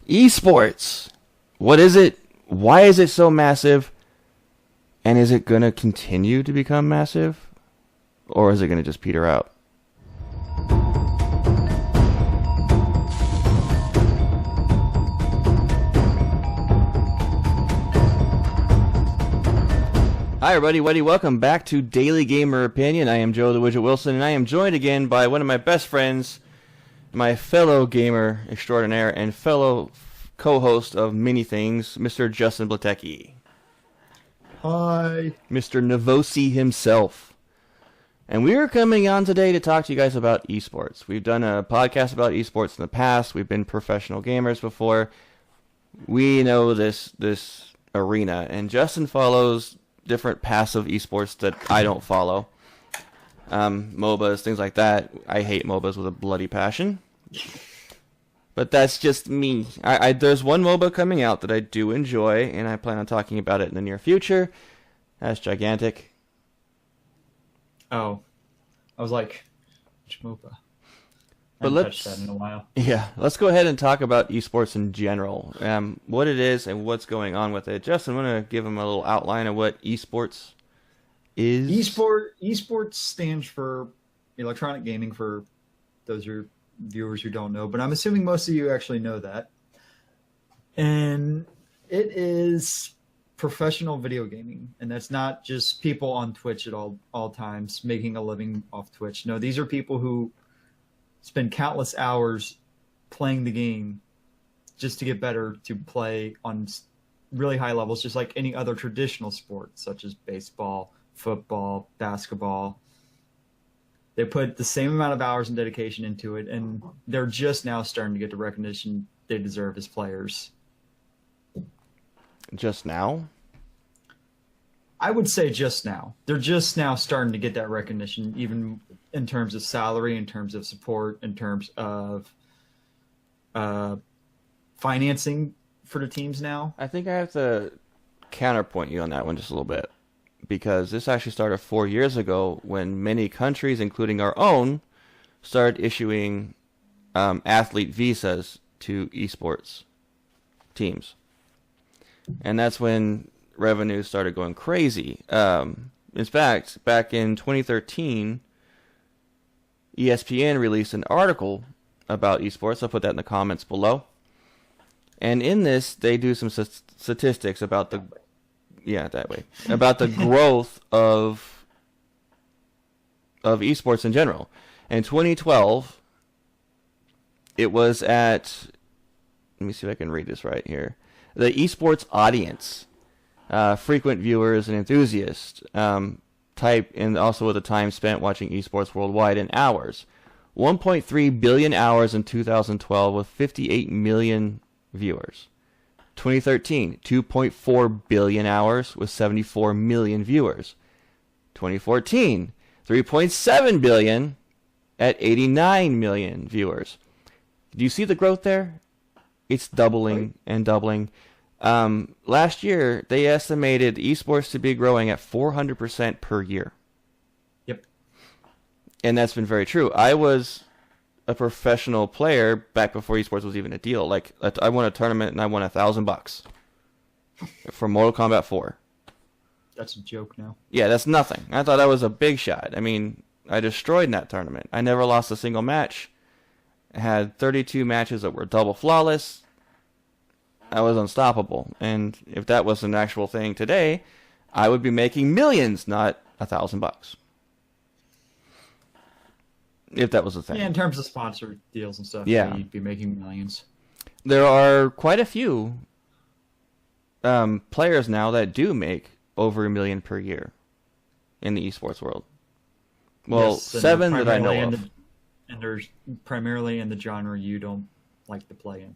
Esports. What is it? Why is it so massive? And is it going to continue to become massive? Or is it going to just peter out? Hi everybody, welcome back to Daily Gamer Opinion. I am Joe the Widget Wilson, and I am joined again by one of my best friends, my fellow gamer extraordinaire and fellow co-host of many things, Mr. Justin Blatecki. Hi. Mr. Navosi himself. And we are coming on today to talk to you guys about esports. We've done a podcast about esports in the past. We've been professional gamers before. We know this arena, and Justin follows different passive esports that I don't follow. MOBAs, things like that. I hate MOBAs with a bloody passion. But that's just me. There's one MOBA coming out that I do enjoy, and I plan on talking about it in the near future. That's Gigantic. Oh. I was like, which MOBA? But let's touched that in a while. Yeah, let's go ahead and talk about esports in general. What it is and what's going on with it. Justin, I'm going to give him a little outline of what esports is. Esports stands for electronic gaming, for those viewers who don't know, but I'm assuming most of you actually know that. And it is professional video gaming, and that's not just people on Twitch at all times making a living off Twitch. No, these are people who spend countless hours playing the game just to get better, to play on really high levels, just like any other traditional sport, such as baseball, football, basketball. They put the same amount of hours and dedication into it, and they're just now starting to get the recognition they deserve as players. Just now? I would say just now. They're just now starting to get that recognition, even in terms of salary, in terms of support, in terms of financing for the teams now. I think I have to counterpoint you on that one just a little bit, because this actually started 4 years ago when many countries, including our own, started issuing athlete visas to esports teams. And that's when revenue started going crazy. In fact, back in 2013, ESPN released an article about esports. I'll put that in the comments below. And in this, they do some statistics about the about the growth of esports in general. In 2012, it was at, let me see if I can read this right here. The esports audience, frequent viewers and enthusiasts, type in also with the time spent watching esports worldwide in hours. 1.3 billion hours in 2012 with 58 million viewers. 2013, 2.4 billion hours with 74 million viewers. 2014, 3.7 billion at 89 million viewers. Do you see the growth there? It's doubling and doubling. Last year, they estimated esports to be growing at 400% per year. Yep. And that's been very true. I was a professional player back before esports was even a deal. Like, I won a tournament and I won $1,000 for Mortal Kombat 4. That's a joke now. Yeah, that's nothing. I thought I was a big shot. I mean, I destroyed in that tournament. I never lost a single match. I had 32 matches that were double flawless. I was unstoppable. And if that was an actual thing today, I would be making millions, not $1,000. If that was a thing. Yeah, in terms of sponsor deals and stuff, yeah, you'd be making millions. There are quite a few players now that do make over $1 million per year in the esports world. Well, yes, 7 that I know of. And there's primarily in the genre you don't like to play in.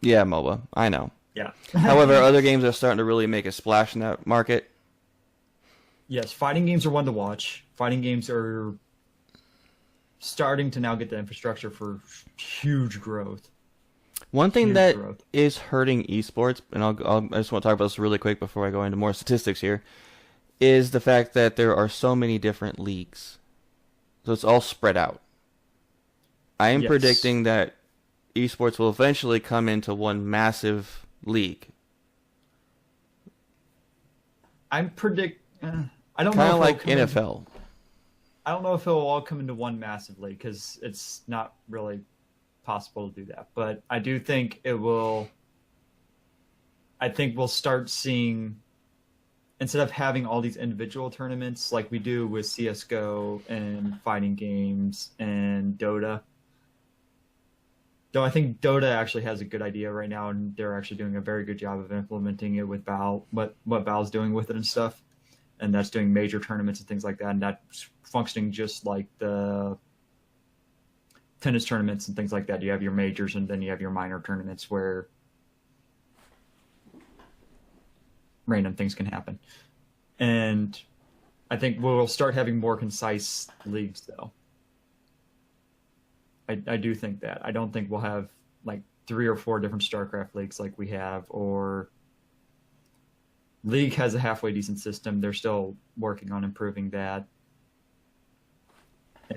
Yeah, MOBA. I know. Yeah. However, other games are starting to really make a splash in that market. Yes, fighting games are one to watch. Fighting games are starting to now get the infrastructure for huge growth. One thing that is hurting esports, and I just want to talk about this really quick before I go into more statistics here, is the fact that there are so many different leagues. So it's all spread out. I am predicting that esports will eventually come into one massive league. I don't know Kind if of like it'll come NFL. I don't know if it'll all come into one massively because it's not really possible to do that. But I do think it will. I think we'll start seeing, instead of having all these individual tournaments like we do with CS:GO and fighting games and Dota. Though I think Dota actually has a good idea right now, and they're actually doing a very good job of implementing it with Val, what Val's doing with it and stuff, and that's doing major tournaments and things like that, and that's functioning just like the tennis tournaments and things like that. You have your majors, and then you have your minor tournaments where random things can happen. And I think we'll start having more concise leagues, though. I do think that. I don't think we'll have like 3 or 4 different StarCraft leagues like we have, or League has a halfway decent system. They're still working on improving that.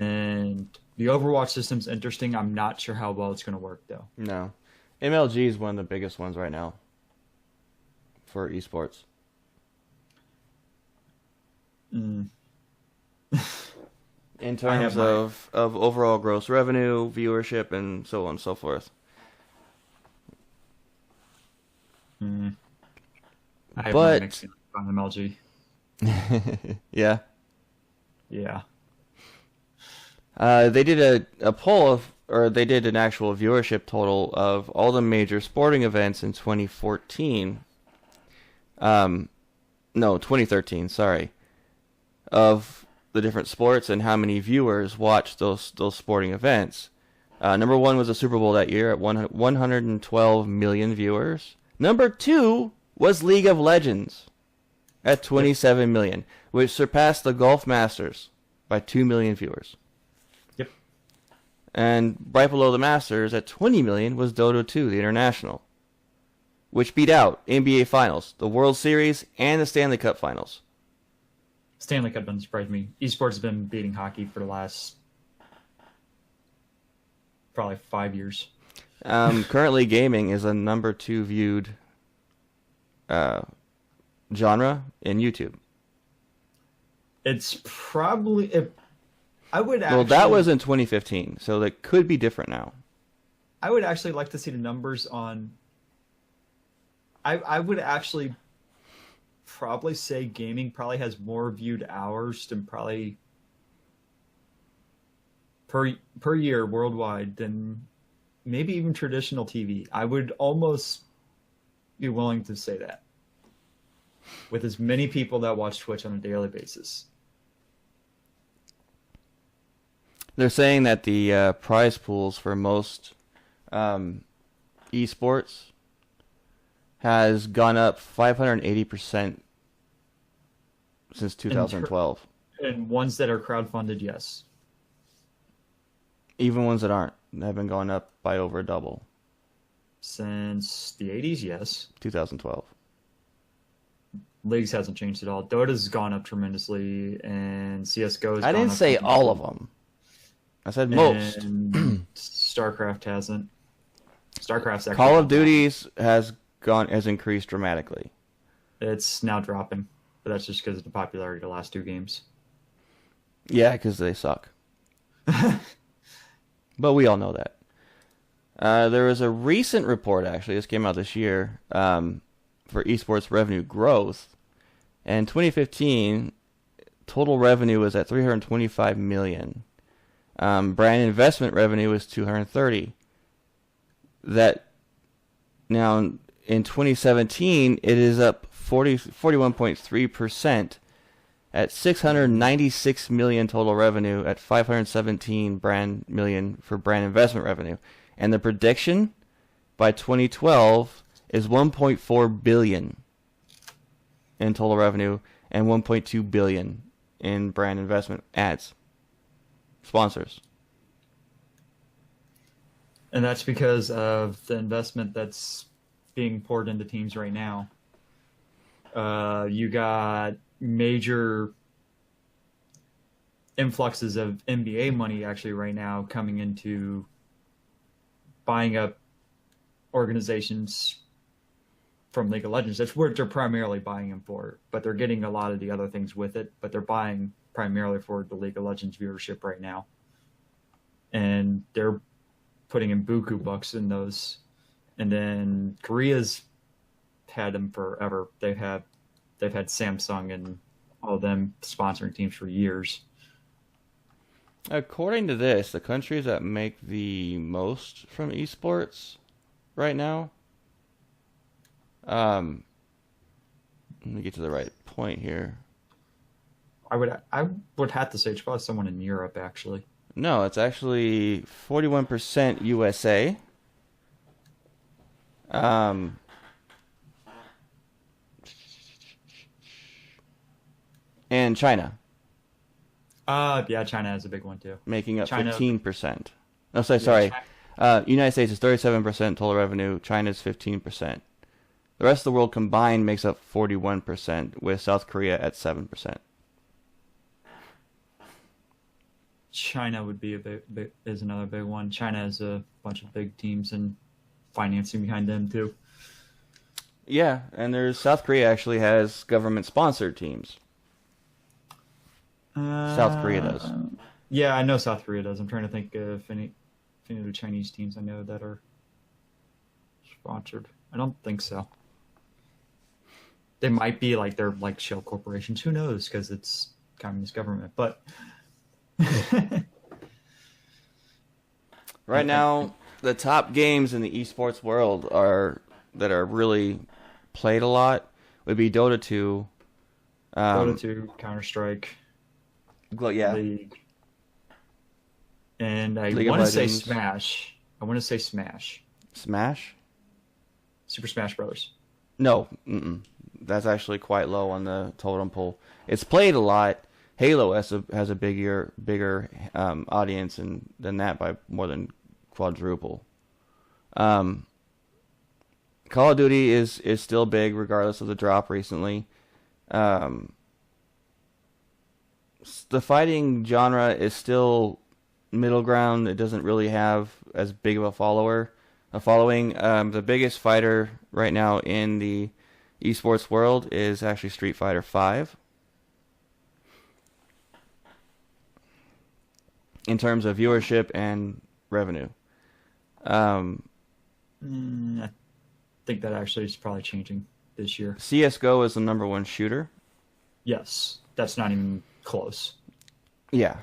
And the Overwatch system's interesting. I'm not sure how well it's going to work, though. No. MLG is one of the biggest ones right now for esports. In terms of overall gross revenue, viewership, and so on and so forth. I have my mixed feelings on MLG. Yeah. Yeah. They did a poll or they did an actual viewership total of all the major sporting events in 2014. No, 2013, sorry. Of the different sports and how many viewers watched those sporting events. Number 1 was the Super Bowl that year at 112 million viewers. Number 2 was League of Legends at 27 million, which surpassed the Golf Masters by 2 million viewers. Yep. And right below the Masters at 20 million was Dota 2, the International, which beat out NBA Finals, the World Series, and the Stanley Cup Finals. Stanley Cup doesn't surprise me. Esports has been beating hockey for the last probably 5 years. Currently, gaming is a number 2 viewed genre in YouTube. It's probably... I would actually... Well, that was in 2015, so that could be different now. I would actually like to see the numbers on... I would actually probably say gaming probably has more viewed hours than probably per year worldwide than maybe even traditional TV. I would almost be willing to say that, with as many people that watch Twitch on a daily basis. They're saying that the prize pools for most esports has gone up 580% since 2012. And ones that are crowdfunded, yes. Even ones that aren't have been going up by over double. Since the 80s, yes. 2012. Leagues hasn't changed at all. Dota's gone up tremendously, and CS:GO has I gone didn't up say tremendously. all of them. I said most. And StarCraft hasn't. StarCraft's actually Call of Duty's has increased dramatically. It's now dropping, but that's just because of the popularity of the last 2 games. Yeah, because they suck. But we all know that. There was a recent report, actually, this came out this year, for esports revenue growth. In 2015, total revenue was at $325 million. Brand investment revenue was $230. That now in 2017, it is up 41.3% at $696 million total revenue at $517 million for brand investment revenue. And the prediction by 2012 is $1.4 billion in total revenue and $1.2 billion in brand investment ads. Sponsors. And that's because of the investment that's being poured into teams right now. You got major influxes of NBA money actually right now coming into buying up organizations from League of Legends. That's what they're primarily buying them for, but they're getting a lot of the other things with it, but they're buying primarily for the League of Legends viewership right now. And they're putting in buku bucks in those. And then Korea's had them forever. They've had Samsung and all of them sponsoring teams for years. According to this, the countries that make the most from esports right now, let me get to the right point here. I would have to say it's probably someone in Europe, actually. No, it's actually 41% USA. And China. Yeah, China has a big one too. Making up China, 15%. Oh, sorry. United States is 37% total revenue. China's 15%. The rest of the world combined makes up 41%, with South Korea at 7%. China would be is another big one. China has a bunch of big teams and financing behind them too. Yeah, and South Korea actually has government-sponsored teams. South Korea does. Yeah, I know South Korea does. I'm trying to think of any of the Chinese teams I know that are sponsored. I don't think so. They might be like they're like shell corporations. Who knows? Because it's communist government. But right now, the top games in the esports world that are really played a lot would be Dota 2, Dota 2, Counter-Strike, yeah, League, and I League want of to say Legends. Smash. I want to say Smash. Smash. Super Smash Brothers. No, that's actually quite low on the totem pole. It's played a lot. Halo has a bigger audience than that by more than quadruple. Call of Duty is still big regardless of the drop recently. The fighting genre is still middle ground. It doesn't really have as big of a following. The biggest fighter right now in the esports world is actually Street Fighter V. In terms of viewership and revenue. I think that actually is probably changing this year. CSGO is the number one shooter. Yes, that's not even close. Yeah.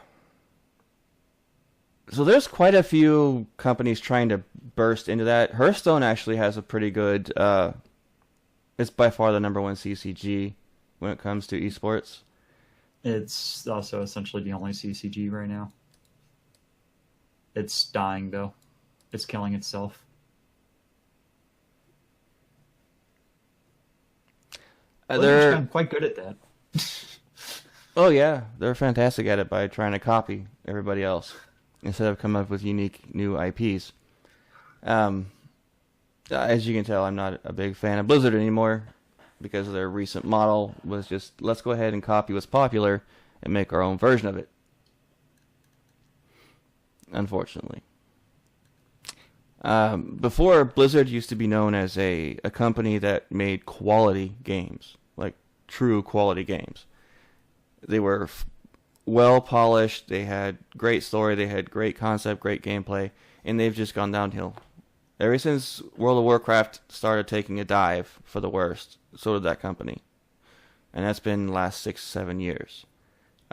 So there's quite a few companies trying to burst into that. Hearthstone actually has a pretty good... it's by far the number one CCG when it comes to esports. It's also essentially the only CCG right now. It's dying, though. It's killing itself. They're gotten quite good at that. Oh yeah, they're fantastic at it by trying to copy everybody else instead of coming up with unique new IPs. As you can tell, I'm not a big fan of Blizzard anymore because their recent model was just, let's go ahead and copy what's popular and make our own version of it. Unfortunately. Before, Blizzard used to be known as a company that made quality games, like true quality games. They were well polished, they had great story, they had great concept, great gameplay, and they've just gone downhill. Ever since World of Warcraft started taking a dive for the worst, so did that company. And that's been the last 6-7 years.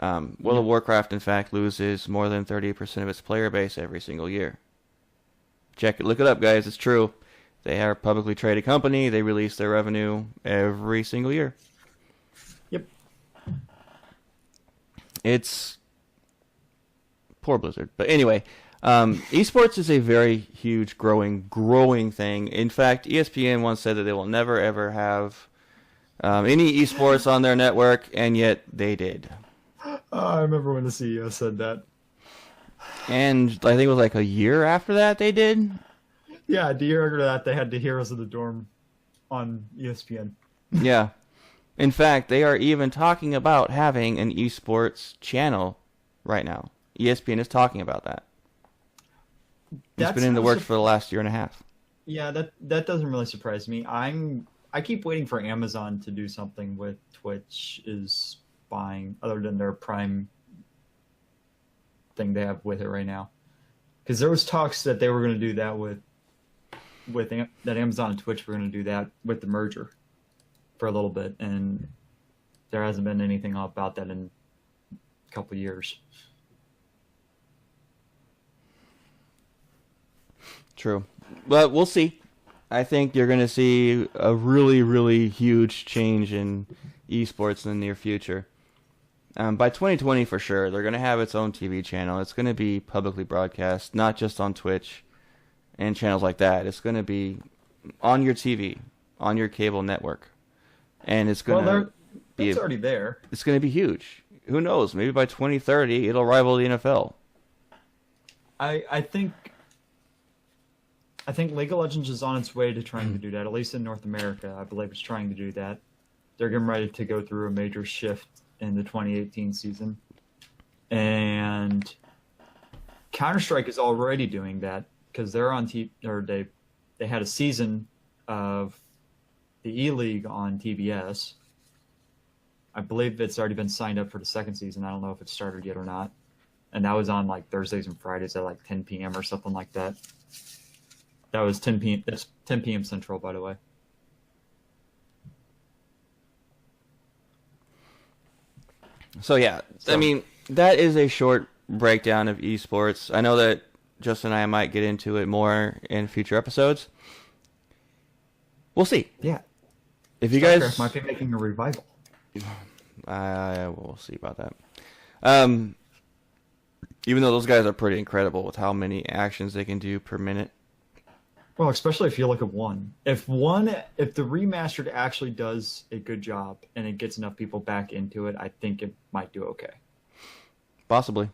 World of Warcraft, in fact, loses more than 30% of its player base every single year. Check it, look it up, guys. It's true. They are a publicly traded company. They release their revenue every single year. Yep. It's poor Blizzard. But anyway, esports is a very huge, growing thing. In fact, ESPN once said that they will never, ever have any esports on their network, and yet they did. I remember when the CEO said that. And I think it was like a year after that they did. Yeah, the year after that, they had the Heroes of the Dorm on ESPN. Yeah. In fact, they are even talking about having an esports channel right now. ESPN is talking about that. It's been in the works for the last year and a half. Yeah, that doesn't really surprise me. I keep waiting for Amazon to do something with Twitch is buying, other than their Prime thing they have with it right now. Because there was talks that they were going to do that that Amazon and Twitch were going to do that with the merger for a little bit, and there hasn't been anything about that in a couple of years. True. But we'll see. I think you're going to see a really, really huge change in esports in the near future. By 2020, for sure, they're going to have its own TV channel. It's going to be publicly broadcast, not just on Twitch and channels like that. It's going to be on your TV, on your cable network. And it's going to be... It's already there. It's going to be huge. Who knows? Maybe by 2030, it'll rival the NFL. I think League of Legends is on its way to trying to do that, at least in North America. I believe it's trying to do that. They're getting ready to go through a major shift in the 2018 season. And Counter-Strike is already doing that because they're on they had a season of the E-League on TBS. I believe it's already been signed up for the second season. I don't know if it started yet or not. And that was on like Thursdays and Fridays at like 10 p.m. or something like that. That was 10 p.m. That's 10 p.m. Central, by the way. So yeah, I mean, that is a short breakdown of esports. I know that Justin and I might get into it more in future episodes. We'll see. Yeah. If you guys StarCraft might be making a revival. We'll see about that. Even though those guys are pretty incredible with how many actions they can do per minute. Well, especially if you look at one. If the remastered actually does a good job and it gets enough people back into it, I think it might do okay. Possibly.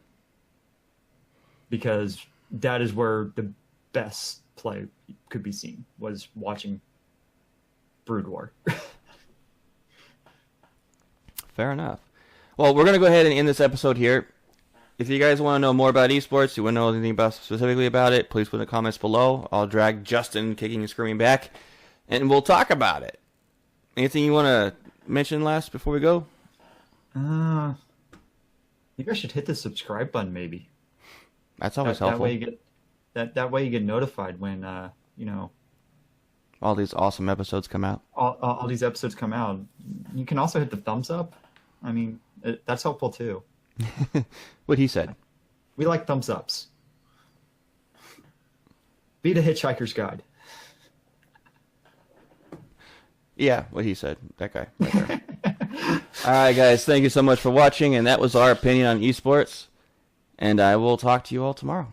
Because that is where the best play could be seen, was watching Brood War. Fair enough. Well, we're going to go ahead and end this episode here. If you guys want to know more about esports, you want to know anything specifically about it, please put in the comments below. I'll drag Justin kicking and screaming back, and we'll talk about it. Anything you want to mention last before we go? I think I should hit the subscribe button, maybe. That's always helpful. That way you get notified when all these awesome episodes come out. All these episodes come out. You can also hit the thumbs up. I mean, that's helpful too. What he said. We like thumbs ups. Be the Hitchhiker's Guide. Yeah, what he said. That guy right there. All right, guys. Thank you so much for watching. And that was our opinion on esports. And I will talk to you all tomorrow.